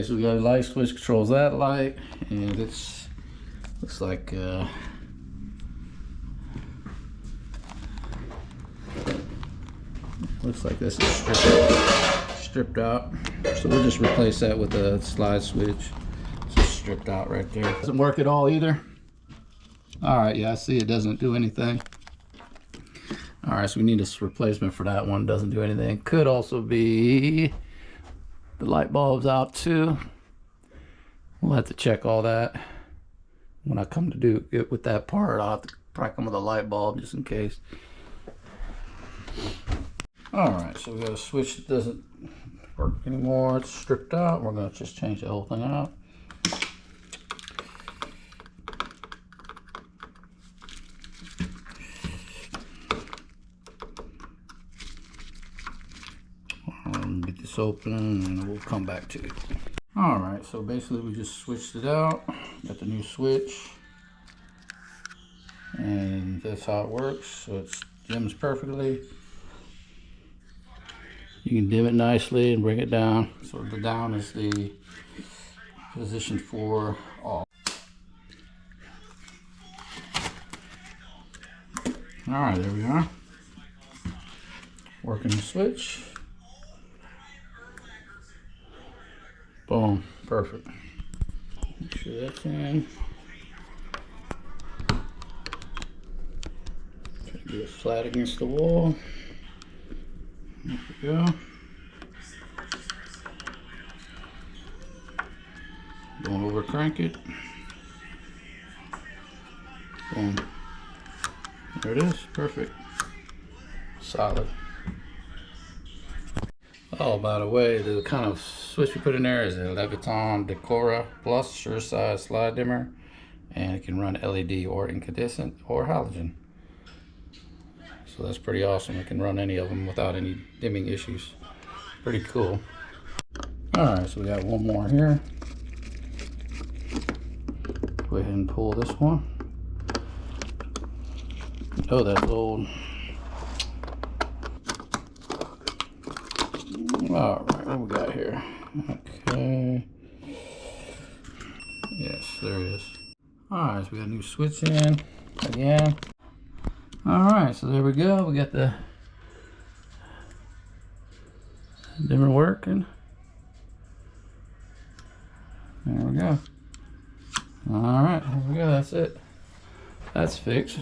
Okay, so we got a light switch controls that light, and it's looks like this is stripped out. So we'll just replace that with a slide switch. It's just stripped out right there. Doesn't work at all either. All right, yeah, I see it doesn't do anything. All right, so we need a replacement for that one. Doesn't do anything. Could also be the light bulb's out too. We'll have to check all that when I come to do it with that part. I'll have to probably come with a light bulb just in case. All right, so we got a switch that doesn't work anymore. It's stripped out. We're gonna just change the whole thing out. Get this open and we'll come back to it. All right, so basically we just switched it out. Got the new switch, and that's how it works. So it dims perfectly. You can dim it nicely and bring it down. So the down is the position for off. All right, there we are. Working the switch. Boom, perfect. Make sure that's in. Try to get it flat against the wall. There we go. Don't over crank it. Boom. There it is, perfect. Solid. Oh, by the way, the kind of switch we put in there is a Leviton Decora Plus Sure Size Slide Dimmer, and it can run LED or incandescent or halogen. So that's pretty awesome. It can run any of them without any dimming issues. Pretty cool. All right, so we got one more here. Go ahead and pull this one. Oh, that's old. All right, what we got here? Okay. Yes, there it is. All right, so we got a new switch in again. All right, so there we go. We got the dimmer working. There we go. All right, there we go. That's it. That's fixed.